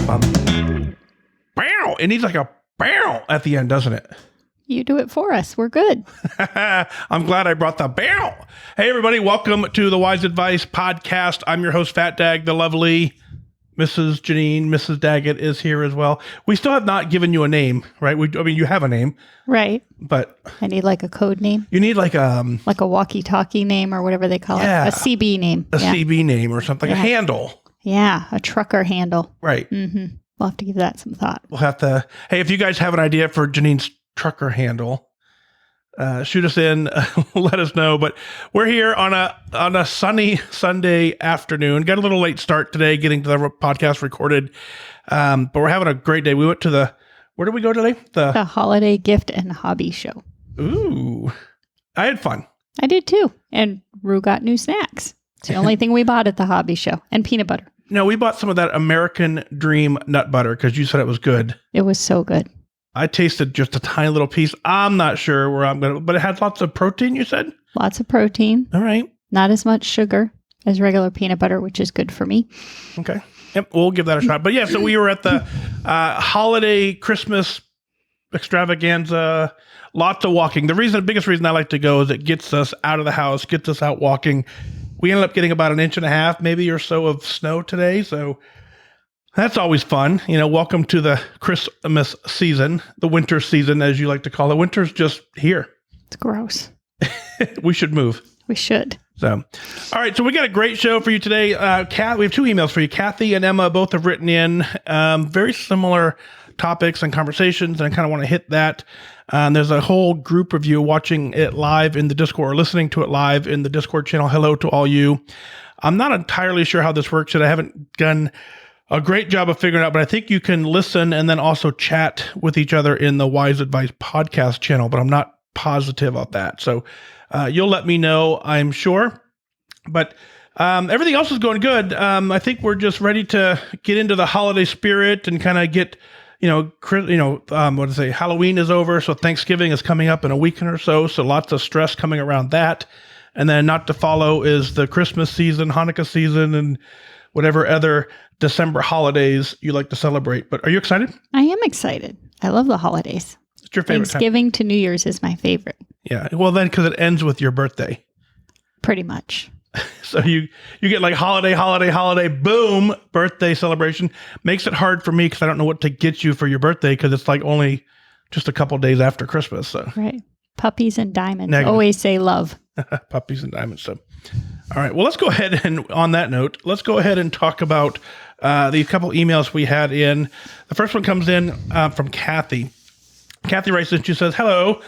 Bow. It needs like a bow at the end, doesn't it? You do it for us. We're good. I'm glad I brought the bow. Hey, everybody. Welcome to the Wise Advice Podcast. I'm your host, FatDag. The lovely Mrs. Janine, Mrs. Daggett is here as well. We still have not given you a name, right? You have a name. Right. But I need like a code name. You need like a walkie-talkie name or whatever they call it. A CB name. CB name or something. A handle. Yeah. A trucker handle. Right. Mm-hmm. We'll have to give that some thought. We'll have to. Hey, if you guys have an idea for Janine's trucker handle, shoot us in. Let us know. But we're here on a sunny Sunday afternoon. Got a little late start today getting to the podcast recorded. But we're having a great day. We went to where did we go today? The Holiday Gift and Hobby Show. Ooh. I had fun. I did too. And Rue got new snacks. It's the only thing we bought at the hobby show. And peanut butter. No, we bought some of that American Dream nut butter because you said it was good. It was so good. I tasted just a tiny little piece. I'm not sure where I'm going to, but it had lots of protein, you said? Lots of protein. All right. Not as much sugar as regular peanut butter, which is good for me. Okay. Yep. We'll give that a shot. But yeah, so we were at the holiday Christmas extravaganza. Lots of walking. The biggest reason I like to go is it gets us out of the house, gets us out walking. We ended up getting about 1.5 inches, maybe or so of snow today. So that's always fun. Welcome to the Christmas season, the winter season, as you like to call it. Winter's just here. It's gross. We should move. We should. So, all right. So we got a great show for you today. We have 2 emails for you. Kathy and Emma both have written in very similar topics and conversations, and I kind of want to hit that. There's a whole group of you watching it live in the Discord or listening to it live in the Discord channel. Hello to all you. I'm not entirely sure how this works yet. I haven't done a great job of figuring it out, but I think you can listen and then also chat with each other in the Wise Advice podcast channel, but I'm not positive of that. So you'll let me know, I'm sure. But everything else is going good. I think we're just ready to get into the holiday spirit and kind of get, Halloween is over. So Thanksgiving is coming up in a week or so. So lots of stress coming around that. And then not to follow is the Christmas season, Hanukkah season, and whatever other December holidays you like to celebrate. But are you excited? I am excited. I love the holidays. It's your favorite Thanksgiving to New Year's is my favorite. Yeah. Well, then, because it ends with your birthday. Pretty much. So you get like holiday, boom, birthday celebration. Makes it hard for me because I don't know what to get you for your birthday because it's like only just a couple days after Christmas. So right. Puppies and diamonds. Negative. Always say love. Puppies and diamonds. So, all right. Well, let's go ahead and on that note, let's go ahead and talk about the couple emails we had in. The first one comes in from Kathy. Kathy writes in, she says, hello.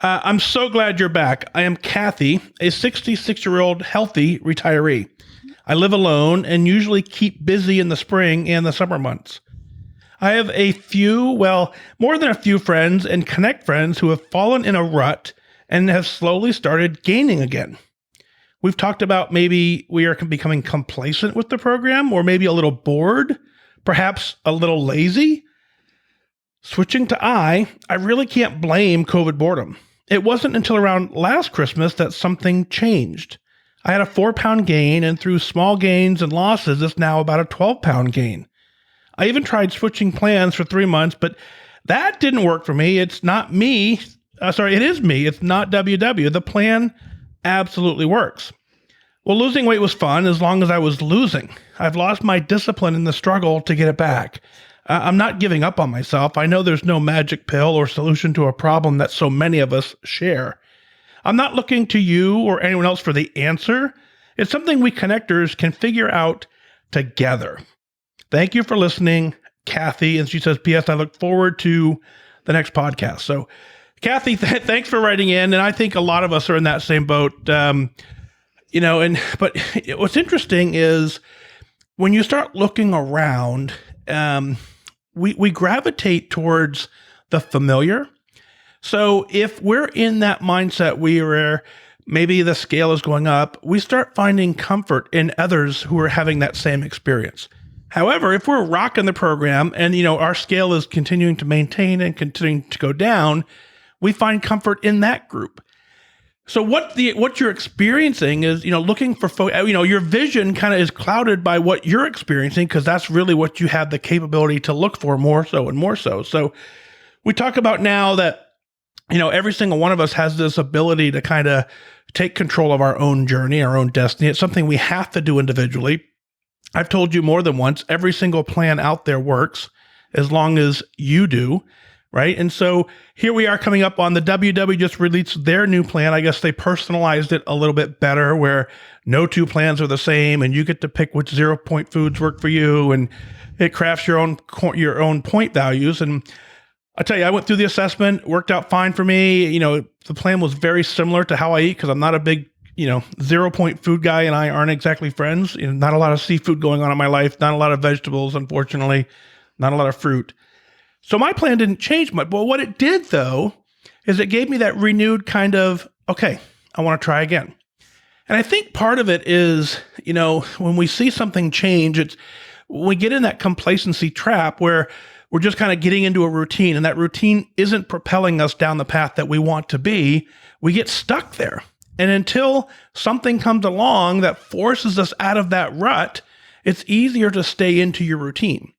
I'm so glad you're back. I am Kathy, a 66-year-old healthy retiree. I live alone and usually keep busy in the spring and the summer months. I have more than a few friends and Connect friends who have fallen in a rut and have slowly started gaining again. We've talked about maybe we are becoming complacent with the program or maybe a little bored, perhaps a little lazy. Switching to I really can't blame COVID boredom. It wasn't until around last Christmas that something changed. I had a 4-pound gain, and through small gains and losses, it's now about a 12-pound gain. I even tried switching plans for 3 months, but that didn't work for me. It's not me. It is me. It's not WW. The plan absolutely works. Well, losing weight was fun as long as I was losing. I've lost my discipline in the struggle to get it back. I'm not giving up on myself. I know there's no magic pill or solution to a problem that so many of us share. I'm not looking to you or anyone else for the answer. It's something we connectors can figure out together. Thank you for listening, Kathy. And she says, P.S. I look forward to the next podcast. So, Kathy, thanks for writing in. And I think a lot of us are in that same boat. But what's interesting is when you start looking around, we gravitate towards the familiar. So if we're in that mindset where maybe the scale is going up, we start finding comfort in others who are having that same experience. However, if we're rocking the program and, our scale is continuing to maintain and continuing to go down, we find comfort in that group. So what you're experiencing is, looking for, your vision kind of is clouded by what you're experiencing, because that's really what you have the capability to look for more so and more so. So we talk about now that, every single one of us has this ability to kind of take control of our own journey, our own destiny. It's something we have to do individually. I've told you more than once, every single plan out there works as long as you do. Right. And so here we are coming up on the WW just released their new plan. I guess they personalized it a little bit better, where no two plans are the same and you get to pick which 0 point foods work for you, and it crafts your own point values. And I tell you, I went through the assessment, worked out fine for me. The plan was very similar to how I eat, because I'm not a big, 0 point food guy, and I aren't exactly friends. Not a lot of seafood going on in my life, not a lot of vegetables, unfortunately, not a lot of fruit. So my plan didn't change much. But what it did, though, is it gave me that renewed kind of, okay, I want to try again. And I think part of it is, when we see something change, it's when we get in that complacency trap where we're just kind of getting into a routine, and that routine isn't propelling us down the path that we want to be. We get stuck there. And until something comes along that forces us out of that rut, it's easier to stay into your routine.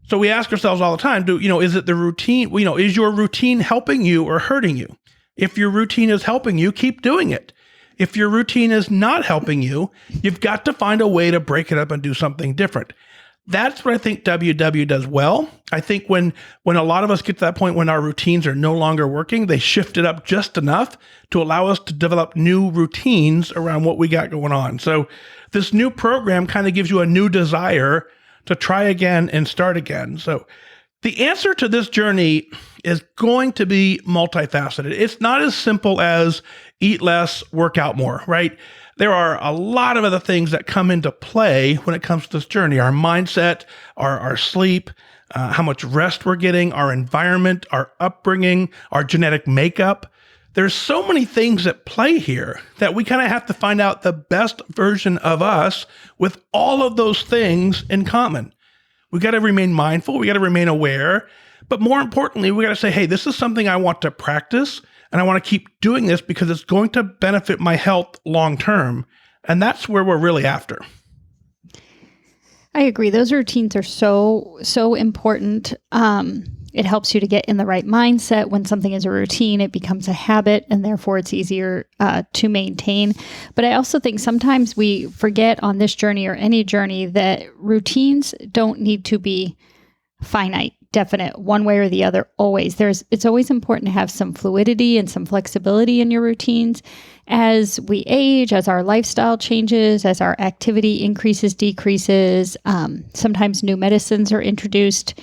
So we ask ourselves all the time, is it the routine? Is your routine helping you or hurting you? If your routine is helping you, keep doing it. If your routine is not helping you, you've got to find a way to break it up and do something different. That's what I think WW does well. I think when a lot of us get to that point when our routines are no longer working, they shift it up just enough to allow us to develop new routines around what we got going on. So this new program kind of gives you a new desire to try again and start again. So the answer to this journey is going to be multifaceted. It's not as simple as eat less, work out more, right? There are a lot of other things that come into play when it comes to this journey. Our mindset, our sleep, how much rest we're getting, our environment, our upbringing, our genetic makeup. There's so many things at play here that we kind of have to find out the best version of us with all of those things in common. We got to remain mindful. We got to remain aware. But more importantly, we got to say, hey, this is something I want to practice, and I want to keep doing this because it's going to benefit my health long term. And that's where we're really after. I agree. Those routines are so important. It helps you to get in the right mindset. When something is a routine, it becomes a habit, and therefore it's easier to maintain. But I also think sometimes we forget on this journey or any journey that routines don't need to be finite, definite, one way or the other, always. It's always important to have some fluidity and some flexibility in your routines. As we age, as our lifestyle changes, as our activity increases, decreases, sometimes new medicines are introduced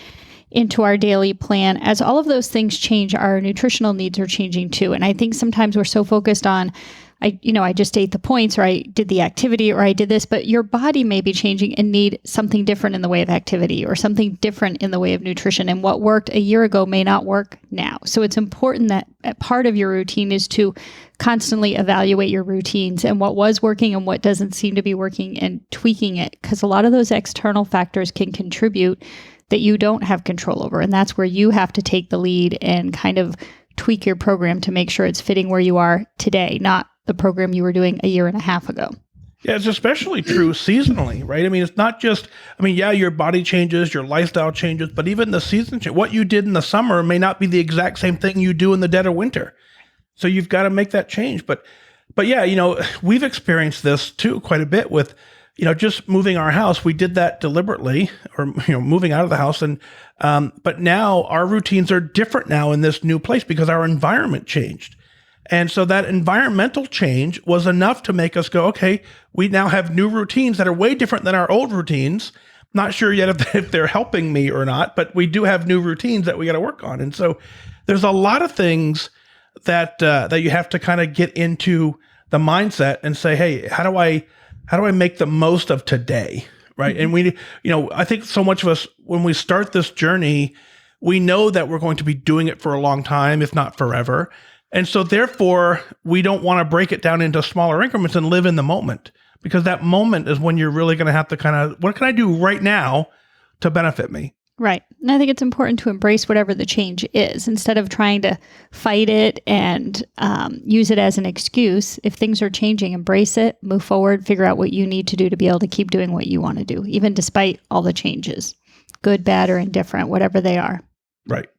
into our daily plan. As all of those things change, our nutritional needs are changing too. And I think sometimes we're so focused on, I just ate the points, or I did the activity, or I did this, but your body may be changing and need something different in the way of activity or something different in the way of nutrition. And what worked a year ago may not work now. So it's important that part of your routine is to constantly evaluate your routines and what was working and what doesn't seem to be working, and tweaking it, because a lot of those external factors can contribute that you don't have control over. And that's where you have to take the lead and kind of tweak your program to make sure it's fitting where you are today, not the program you were doing a year and a half ago. Yeah, it's especially true seasonally, right? I mean, it's not just, your body changes, your lifestyle changes, but even the season change. What you did in the summer may not be the exact same thing you do in the dead of winter. So you've got to make that change. But yeah, we've experienced this too quite a bit with, just moving our house. We did that deliberately, or, moving out of the house. And, but now our routines are different now in this new place because our environment changed. And so that environmental change was enough to make us go, okay, we now have new routines that are way different than our old routines. Not sure yet if they're helping me or not, but we do have new routines that we got to work on. And so there's a lot of things that you have to kind of get into the mindset and say, hey, how do I make the most of today? Right. Mm-hmm. And I think so much of us, when we start this journey, we know that we're going to be doing it for a long time, if not forever. And so therefore, we don't want to break it down into smaller increments and live in the moment, because that moment is when you're really going to have to kind of, what can I do right now to benefit me? Right. And I think it's important to embrace whatever the change is instead of trying to fight it and use it as an excuse. If things are changing, embrace it, move forward, figure out what you need to do to be able to keep doing what you want to do, even despite all the changes, good, bad, or indifferent, whatever they are. Right.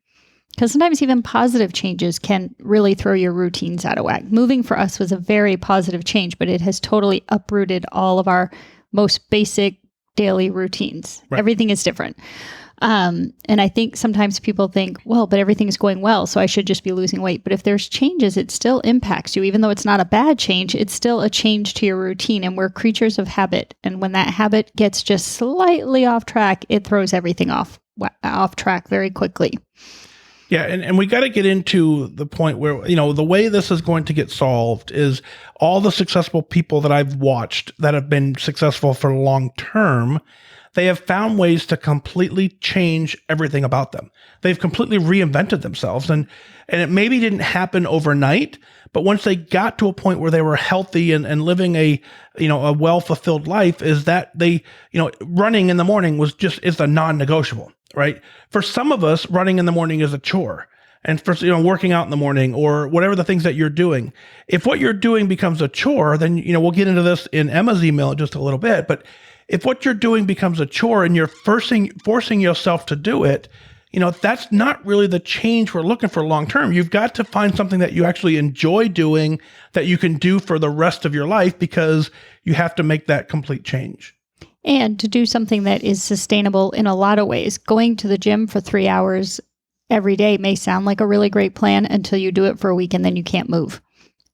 Because sometimes even positive changes can really throw your routines out of whack. Moving for us was a very positive change, but it has totally uprooted all of our most basic daily routines. Right. Everything is different. And I think sometimes people think, well, but everything is going well, so I should just be losing weight. But if there's changes, it still impacts you. Even though it's not a bad change, it's still a change to your routine. And we're creatures of habit. And when that habit gets just slightly off track, it throws everything off track very quickly. Yeah, and we got to get into the point where, the way this is going to get solved is all the successful people that I've watched that have been successful for long term, they have found ways to completely change everything about them. They've completely reinvented themselves, and it maybe didn't happen overnight, but once they got to a point where they were healthy and living a well-fulfilled life, is that they, running in the morning is a non-negotiable, right? For some of us, running in the morning is a chore. And for, working out in the morning or whatever the things that you're doing, if what you're doing becomes a chore, then, we'll get into this in Emma's email in just a little bit, but if what you're doing becomes a chore and you're forcing yourself to do it, that's not really the change we're looking for long term. You've got to find something that you actually enjoy doing that you can do for the rest of your life, because you have to make that complete change. And to do something that is sustainable in a lot of ways. Going to the gym for 3 hours every day may sound like a really great plan until you do it for a week and then you can't move.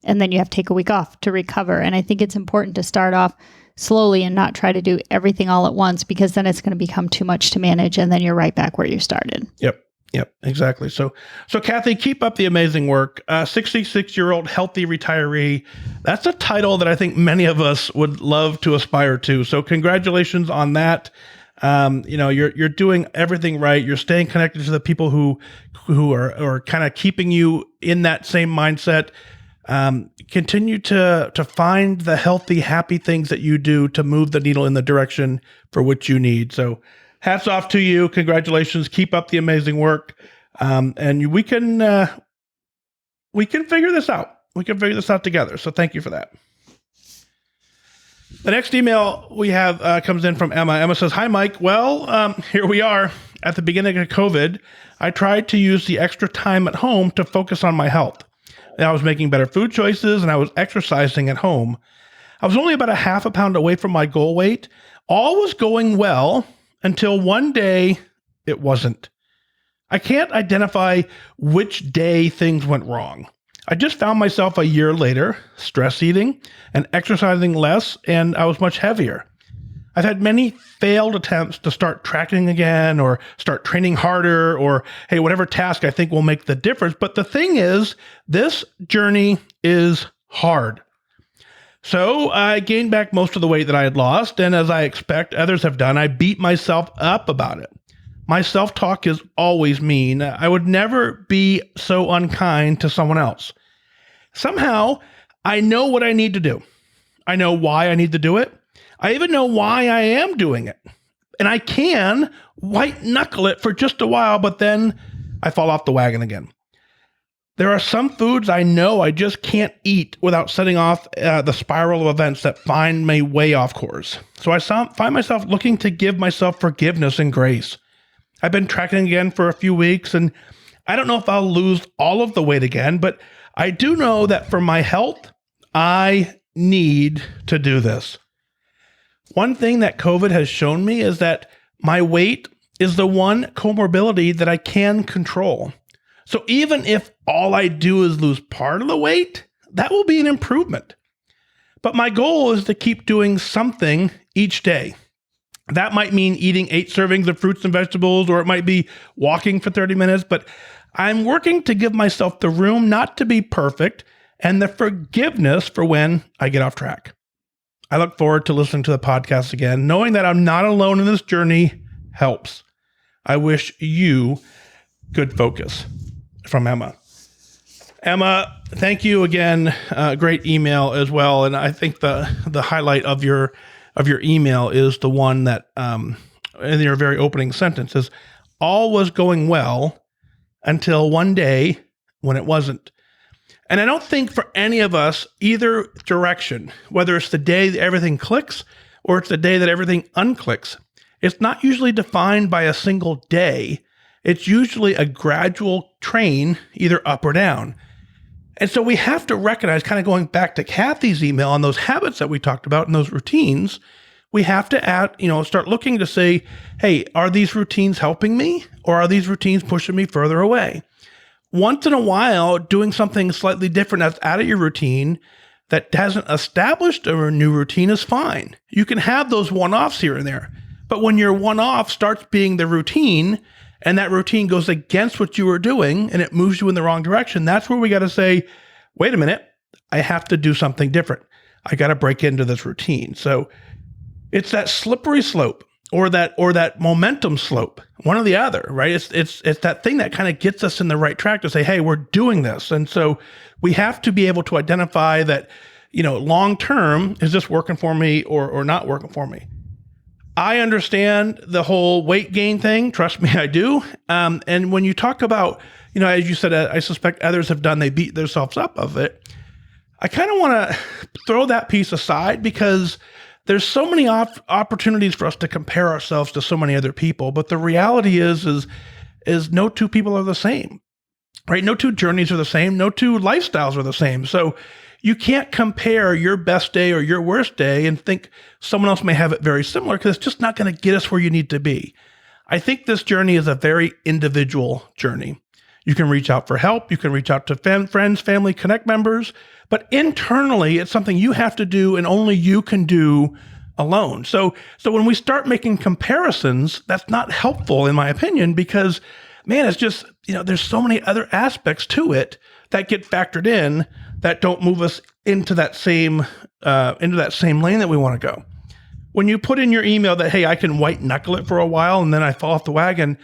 And then you have to take a week off to recover. And I think it's important to start off slowly and not try to do everything all at once, because then it's going to become too much to manage. And then you're right back where you started. Yep, exactly. So Kathy, keep up the amazing work. 66-year-old healthy retiree. That's a title that I think many of us would love to aspire to. So congratulations on that. You're doing everything right. You're staying connected to the people who are kind of keeping you in that same mindset. Continue to find the healthy, happy things that you do to move the needle in the direction for which you need. So hats off to you. Congratulations. Keep up the amazing work. And we can figure this out. We can figure this out together. So thank you for that. The next email we have comes in from Emma. Emma says, "Hi, Mike. Well, here we are. At the beginning of COVID, I tried to use the extra time at home to focus on my health. I was making better food choices and I was exercising at home. I was only about a half a pound away from my goal weight. All was going well until one day it wasn't. I can't identify which day things went wrong. I just found myself a year later, stress eating and exercising less, and I was much heavier. I've had many failed attempts to start tracking again or start training harder or, hey, whatever task I think will make the difference. But the thing is, this journey is hard. So I gained back most of the weight that I had lost. And as I expect others have done, I beat myself up about it. My self-talk is always mean. I would never be so unkind to someone else. Somehow, I know what I need to do. I know why I need to do it. I even know why I am doing it. And I can white knuckle it for just a while, but then I fall off the wagon again. There are some foods I know I just can't eat without setting off the spiral of events that find me way off course. So I find myself looking to give myself forgiveness and grace. I've been tracking again for a few weeks, and I don't know if I'll lose all of the weight again, but I do know that for my health, I need to do this. One thing that COVID has shown me is that my weight is the one comorbidity that I can control. So even if all I do is lose part of the weight, that will be an improvement. But my goal is to keep doing something each day. That might mean eating 8 servings of fruits and vegetables, or it might be walking for 30 minutes, but I'm working to give myself the room not to be perfect and the forgiveness for when I get off track. I look forward to listening to the podcast again. Knowing that I'm not alone in this journey helps. I wish you good focus. From Emma. Emma, thank you again. Great email as well. And I think the highlight of your email is the one that in your very opening sentence is, all was going well until one day when it wasn't. And I don't think for any of us, either direction, whether it's the day that everything clicks or it's the day that everything unclicks, it's not usually defined by a single day. It's usually a gradual train, either up or down. And so we have to recognize, kind of going back to Kathy's email on those habits that we talked about and those routines, we have to start looking to say, hey, are these routines helping me or are these routines pushing me further away? Once in a while, doing something slightly different that's out of your routine that hasn't established a new routine is fine. You can have those one-offs here and there. But when your one-off starts being the routine and that routine goes against what you were doing and it moves you in the wrong direction, that's where we got to say, wait a minute, I have to do something different. I got to break into this routine. So it's that slippery slope or that momentum slope, one or the other, right? It's that thing that kind of gets us in the right track to say, hey, we're doing this. And so we have to be able to identify that, long term, is this working for me or not working for me? I understand the whole weight gain thing. Trust me, I do. And when you talk about, as you said, I suspect others have done, they beat themselves up of it. I kind of want to throw that piece aside because there's so many opportunities for us to compare ourselves to so many other people. But the reality is no two people are the same, right? No two journeys are the same. No two lifestyles are the same. So you can't compare your best day or your worst day and think someone else may have it very similar because it's just not going to get us where you need to be. I think this journey is a very individual journey. You can reach out for help. You can reach out to friends, family, Connect members. But internally, it's something you have to do and only you can do alone. So when we start making comparisons, that's not helpful in my opinion because, man, it's just, there's so many other aspects to it that get factored in that don't move us into that same lane that we want to go. When you put in your email that, hey, I can white knuckle it for a while and then I fall off the wagon,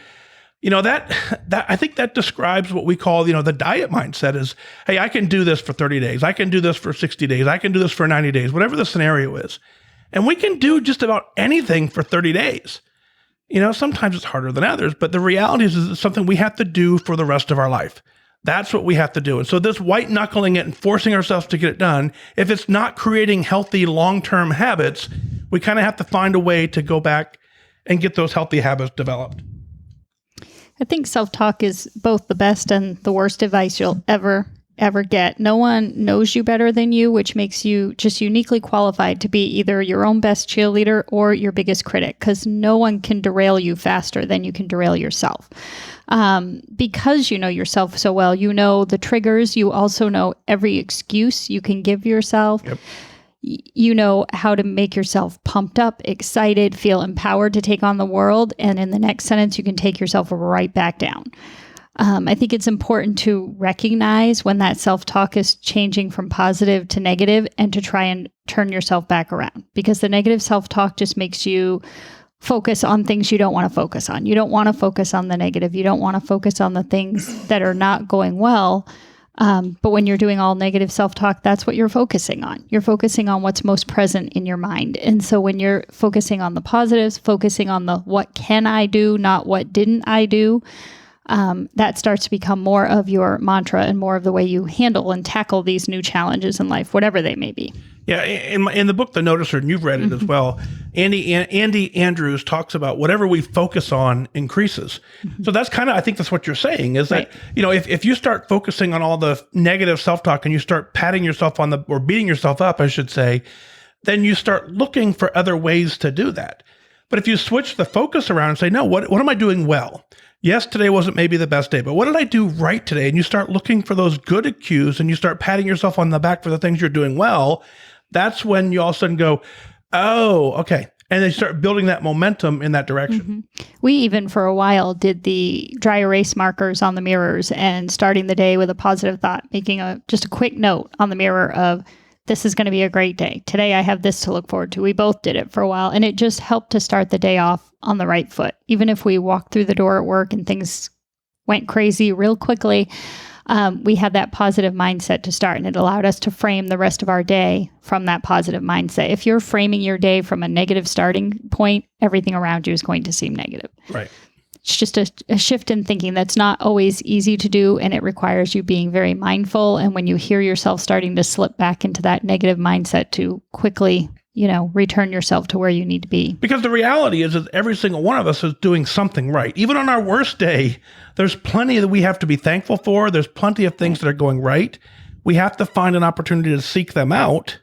that I think that describes what we call, the diet mindset is, hey, I can do this for 30 days. I can do this for 60 days. I can do this for 90 days, whatever the scenario is. And we can do just about anything for 30 days. Sometimes it's harder than others, but the reality is it's something we have to do for the rest of our life. That's what we have to do. And so this white knuckling it and forcing ourselves to get it done, if it's not creating healthy long-term habits, we kind of have to find a way to go back and get those healthy habits developed. I think self-talk is both the best and the worst advice you'll ever get. No one knows you better than you, which makes you just uniquely qualified to be either your own best cheerleader or your biggest critic, because no one can derail you faster than you can derail yourself. Because you know yourself so well, you know the triggers, you also know every excuse you can give yourself. Yep. You know how to make yourself pumped up, excited, feel empowered to take on the world. And in the next sentence, you can take yourself right back down. I think it's important to recognize when that self-talk is changing from positive to negative and to try and turn yourself back around, because the negative self-talk just makes you focus on things you don't want to focus on. You don't want to focus on the negative. You don't want to focus on the things that are not going well. But when you're doing all negative self-talk, that's what you're focusing on. You're focusing on what's most present in your mind. And so when you're focusing on the positives, focusing on the what can I do, not what didn't I do, that starts to become more of your mantra and more of the way you handle and tackle these new challenges in life, whatever they may be. Yeah, in the book, The Noticer, and you've read it as well, Andy Andrews talks about whatever we focus on increases. So that's kind of, I think that's what you're saying, is that, if you start focusing on all the negative self-talk and you start patting yourself on or beating yourself up, I should say, then you start looking for other ways to do that. But if you switch the focus around and say, no, what am I doing well? Yes, today wasn't maybe the best day, but what did I do right today? And you start looking for those good cues and you start patting yourself on the back for the things you're doing well. That's when you all of a sudden go, oh, okay. And then you start building that momentum in that direction. We even for a while did the dry erase markers on the mirrors and starting the day with a positive thought, making just a quick note on the mirror of, this is going to be a great day. Today I have this to look forward to. We both did it for a while, and it just helped to start the day off on the right foot. Even if we walked through the door at work and things went crazy real quickly, we had that positive mindset to start, and it allowed us to frame the rest of our day from that positive mindset. If you're framing your day from a negative starting point, everything around you is going to seem negative. Right. It's just a shift in thinking that's not always easy to do, and it requires you being very mindful. And when you hear yourself starting to slip back into that negative mindset, to quickly, return yourself to where you need to be. Because the reality is that every single one of us is doing something right. Even on our worst day, there's plenty that we have to be thankful for. There's plenty of things that are going right. We have to find an opportunity to seek them out.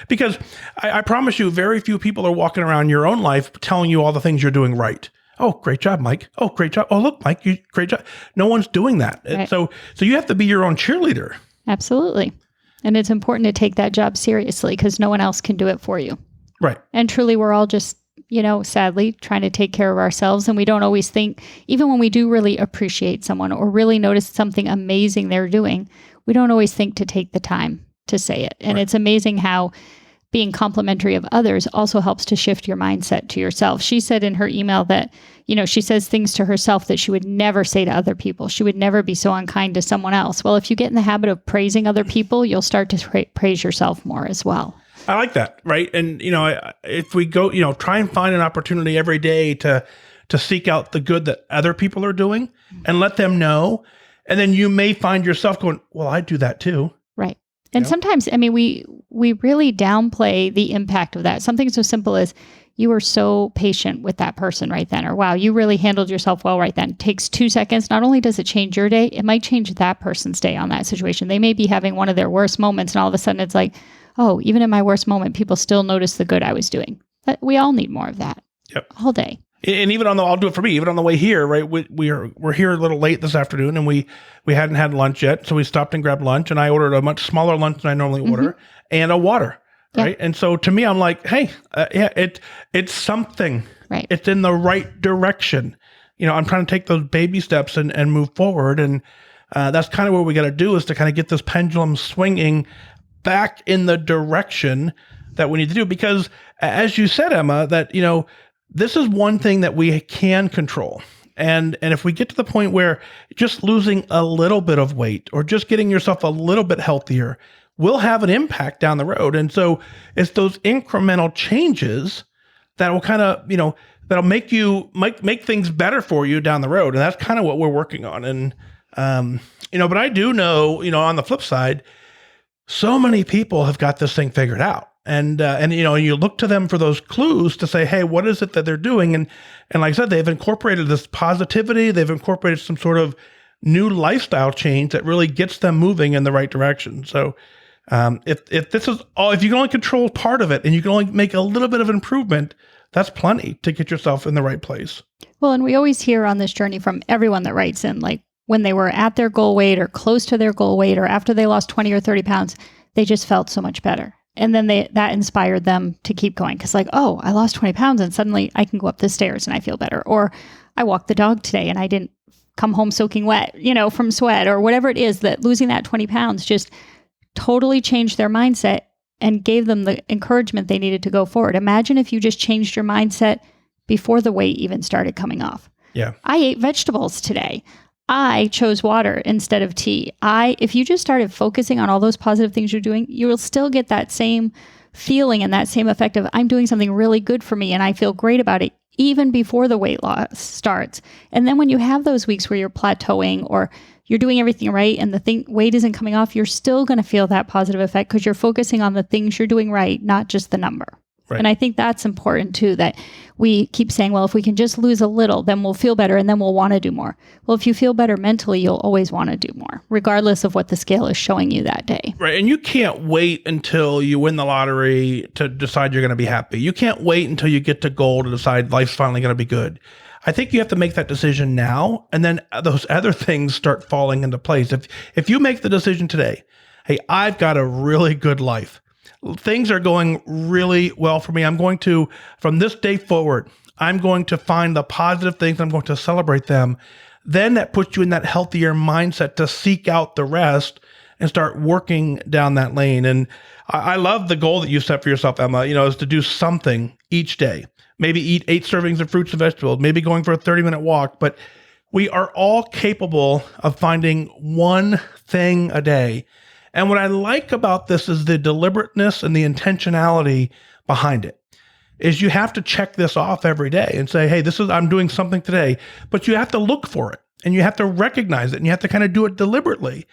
Because I promise you, very few people are walking around your own life telling you all the things you're doing right. Oh, great job, Mike. Oh, great job. Oh, look, Mike, great job. No one's doing that. Right. So you have to be your own cheerleader. Absolutely. And it's important to take that job seriously because no one else can do it for you. Right. And truly, we're all just, sadly, trying to take care of ourselves. And we don't always think, even when we do really appreciate someone or really notice something amazing they're doing, we don't always think to take the time to say it. And It's amazing how being complimentary of others also helps to shift your mindset to yourself. She said in her email that, she says things to herself that she would never say to other people. She would never be so unkind to someone else. Well, if you get in the habit of praising other people, you'll start to praise yourself more as well. I like that. Right. And, if we go, try and find an opportunity every day to seek out the good that other people are doing and let them know. And then you may find yourself going, well, I do that too. Right. And sometimes, we really downplay the impact of that. Something so simple as you were so patient with that person right then, or wow, you really handled yourself well right then. It takes 2 seconds. Not only does it change your day, it might change that person's day on that situation. They may be having one of their worst moments, and all of a sudden it's like, oh, even in my worst moment, people still notice the good I was doing. We all need more of that. Yep. All day. And even I'll do it for me, even on the way here, right? We're here a little late this afternoon, and we hadn't had lunch yet. So we stopped and grabbed lunch, and I ordered a much smaller lunch than I normally order and a water. Right. Yeah. And so to me, I'm like, hey, it's something. Right. It's in the right direction. I'm trying to take those baby steps and move forward. And that's kind of what we got to do, is to kind of get this pendulum swinging back in the direction that we need to do. Because as you said, Emma, that, this is one thing that we can control. And if we get to the point where just losing a little bit of weight or just getting yourself a little bit healthier will have an impact down the road. And so it's those incremental changes that will kind of, that'll make things better for you down the road. And that's kind of what we're working on. And, but I do know, on the flip side, so many people have got this thing figured out. And you look to them for those clues to say, hey, what is it that they're doing? And like I said, they've incorporated this positivity. They've incorporated some sort of new lifestyle change that really gets them moving in the right direction. So if this is all, if you can only control part of it and you can only make a little bit of improvement, that's plenty to get yourself in the right place. Well, and we always hear on this journey from everyone that writes in, like when they were at their goal weight or close to their goal weight, or after they lost 20 or 30 pounds, they just felt so much better. And then that inspired them to keep going. Because like, oh, I lost 20 pounds and suddenly I can go up the stairs and I feel better. Or I walked the dog today and I didn't come home soaking wet, from sweat, or whatever it is, that losing that 20 pounds just totally changed their mindset and gave them the encouragement they needed to go forward. Imagine if you just changed your mindset before the weight even started coming off. Yeah. I ate vegetables today. I chose water instead of tea. If you just started focusing on all those positive things you're doing, you will still get that same feeling and that same effect of I'm doing something really good for me and I feel great about it even before the weight loss starts. And then when you have those weeks where you're plateauing or you're doing everything right and the weight isn't coming off, you're still going to feel that positive effect because you're focusing on the things you're doing right, not just the number. Right. And I think that's important too, that we keep saying, well, if we can just lose a little, then we'll feel better and then we'll want to do more. Well, if you feel better mentally, you'll always want to do more, regardless of what the scale is showing you that day. Right. And you can't wait until you win the lottery to decide you're going to be happy. You can't wait until you get to goal to decide life's finally going to be good. I think you have to make that decision now, and then those other things start falling into place. If you make the decision today, hey, I've got a really good life. Things are going really well for me. I'm going to, from this day forward, I'm going to find the positive things. I'm going to celebrate them. Then that puts you in that healthier mindset to seek out the rest and start working down that lane. And I love the goal that you set for yourself, Emma, is to do something each day. Maybe eat 8 servings of fruits and vegetables, maybe going for a 30-minute walk. But we are all capable of finding one thing a day. And what I like about this is the deliberateness and the intentionality behind it. is you have to check this off every day and say, hey, I'm doing something today, but you have to look for it and you have to recognize it and you have to kind of do it deliberately.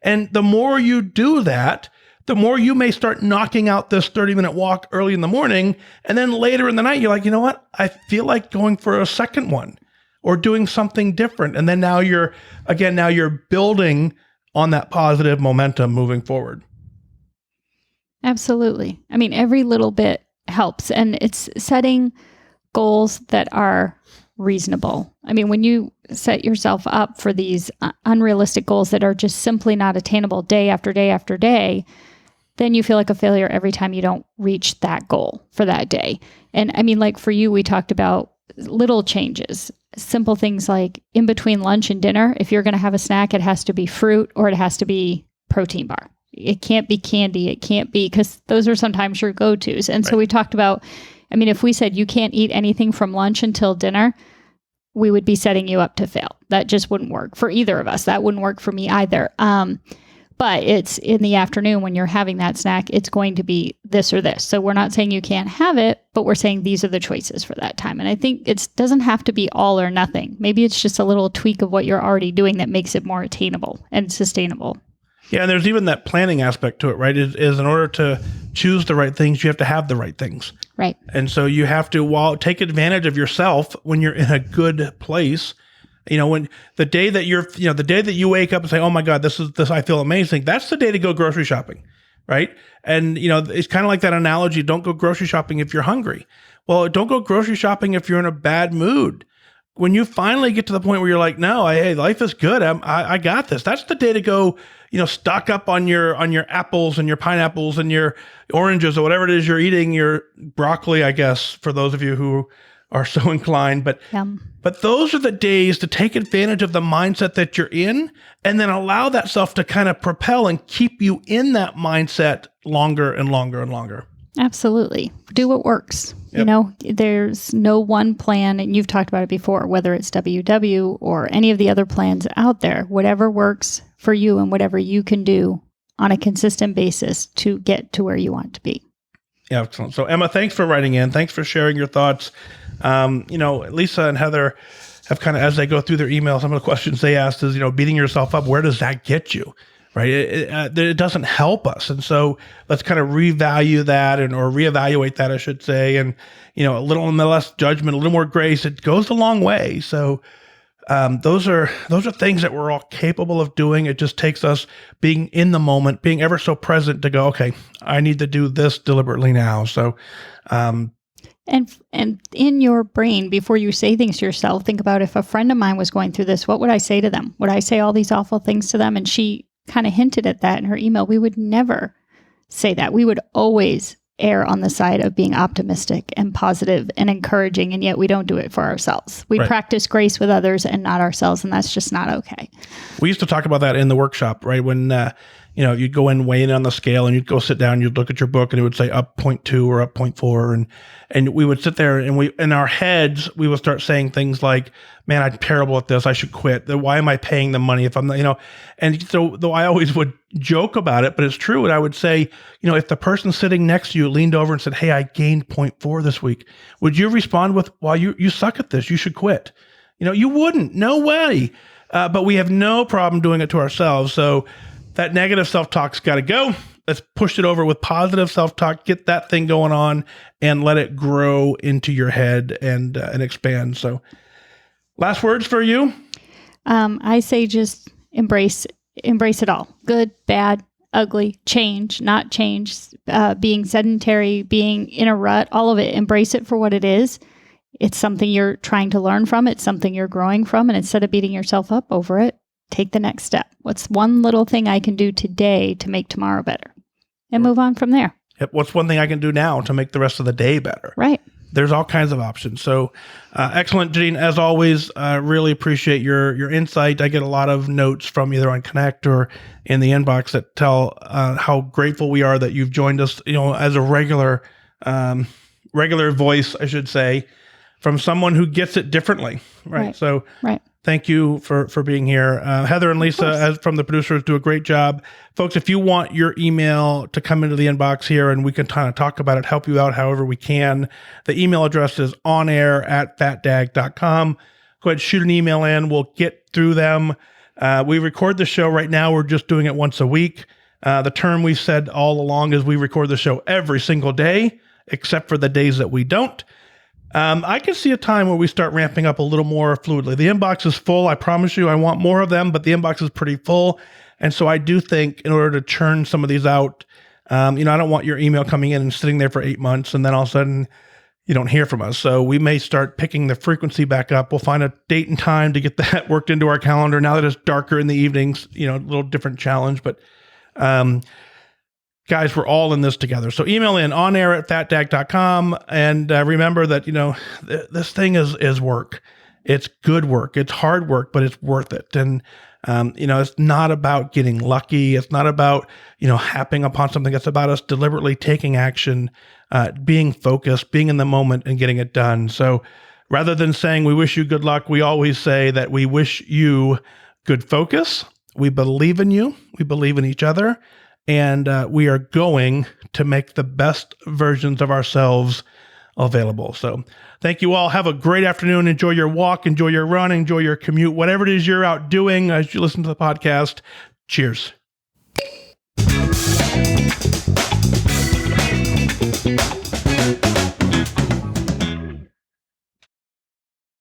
And the more you do that, the more you may start knocking out this 30-minute walk early in the morning. And then later in the night, you're like, you know what? I feel like going for a second one or doing something different. And then now you're building on that positive momentum moving forward. Absolutely. I mean, every little bit helps, and it's setting goals that are reasonable. I mean, when you set yourself up for these unrealistic goals that are just simply not attainable day after day after day, then you feel like a failure every time you don't reach that goal for that day. And I mean, like for you, we talked about little changes, simple things like in between lunch and dinner, if you're going to have a snack, it has to be fruit or it has to be protein bar. It can't be candy. It can't be, because those are sometimes your go-tos. And so we talked about, I mean, if we said you can't eat anything from lunch until dinner, we would be setting you up to fail. That just wouldn't work for either of us. That wouldn't work for me either. But it's in the afternoon when you're having that snack, it's going to be this or this. So we're not saying you can't have it, but we're saying these are the choices for that time. And I think it doesn't have to be all or nothing. Maybe it's just a little tweak of what you're already doing that makes it more attainable and sustainable. Yeah, and there's even that planning aspect to it, right? Is in order to choose the right things, you have to have the right things. Right. And so you have to take advantage of yourself when you're in a good place. You know, when the day that you wake up and say, oh my God, this, I feel amazing. That's the day to go grocery shopping, right? And, it's kind of like that analogy. Don't go grocery shopping if you're hungry. Well, don't go grocery shopping if you're in a bad mood. When you finally get to the point where you're like, no, hey, life is good. I got this. That's the day to go, stock up on your apples and your pineapples and your oranges or whatever it is you're eating, your broccoli, I guess, for those of you who are so inclined. But those are the days to take advantage of the mindset that you're in and then allow that self to kind of propel and keep you in that mindset longer and longer and longer. Absolutely. Do what works. Yep. There's no one plan, and you've talked about it before, whether it's WW or any of the other plans out there, whatever works for you and whatever you can do on a consistent basis to get to where you want to be. Yeah, excellent. So Emma, thanks for writing in. Thanks for sharing your thoughts. Lisa and Heather have kind of, as they go through their email, some of the questions they asked is, beating yourself up. Where does that get you? Right. It doesn't help us. And so let's kind of revalue that or reevaluate that, I should say. And, a little less judgment, a little more grace, it goes a long way. So those are things that we're all capable of doing. It just takes us being in the moment, being ever so present to go, okay, I need to do this deliberately now. So, and in your brain, before you say things to yourself, think about if a friend of mine was going through this, what would I say to them? Would I say all these awful things to them? And she kind of hinted at that in her email. We would never say that. We would always err on the side of being optimistic and positive and encouraging, and yet we don't do it for ourselves. We practice grace with others and not ourselves, and that's just not okay. We used to talk about that in the workshop, right? When you'd go in, weigh in on the scale, and you'd go sit down, you'd look at your book, and it would say up 0.2 or up 0.4, and we would sit there, and in our heads, we would start saying things like, man, I'm terrible at this. I should quit. Why am I paying them money if I'm not, and so though I always would joke about it, but it's true. And I would say, if the person sitting next to you leaned over and said, hey, I gained 0.4 this week, would you respond with, well, you suck at this. You should quit. You wouldn't. No way. But we have no problem doing it to ourselves. So that negative self-talk's got to go. Let's push it over with positive self-talk, get that thing going on and let it grow into your head and expand. So last words for you? I say just embrace it all. Good, bad, ugly, change, not change, being sedentary, being in a rut, all of it. Embrace it for what it is. It's something you're trying to learn from. It's something you're growing from. And instead of beating yourself up over it, take the next step. What's one little thing I can do today to make tomorrow better? And move on from there. Yep. What's one thing I can do now to make the rest of the day better? Right. There's all kinds of options. So excellent, Janine. As always, really appreciate your insight. I get a lot of notes from either on Connect or in the inbox that tell how grateful we are that you've joined us, as a regular voice, I should say, from someone who gets it differently. Right. So Thank you for being here. Heather and Lisa, as from the producers, do a great job. Folks, if you want your email to come into the inbox here and we can kind of talk about it, help you out however we can, the email address is onair@fatdag.com. Go ahead, shoot an email in. We'll get through them. We record the show right now. We're just doing it once a week. The term we've said all along is we record the show every single day, except for the days that we don't. I can see a time where we start ramping up a little more fluidly. The inbox is full. I promise you, I want more of them, but the inbox is pretty full. And so I do think in order to churn some of these out, I don't want your email coming in and sitting there for 8 months and then all of a sudden you don't hear from us. So we may start picking the frequency back up. We'll find a date and time to get that worked into our calendar. Now that it's darker in the evenings, a little different challenge, but, guys, we're all in this together. So email in onair@fatdag.com. And remember that, this thing is work. It's good work. It's hard work, but it's worth it. And, it's not about getting lucky. It's not about, happing upon something. It's about us deliberately taking action, being focused, being in the moment and getting it done. So rather than saying we wish you good luck, we always say that we wish you good focus. We believe in you. We believe in each other. And we are going to make the best versions of ourselves available. So thank you all. Have a great afternoon. Enjoy your walk, enjoy your run, enjoy your commute, whatever it is you're out doing as you listen to the podcast. Cheers.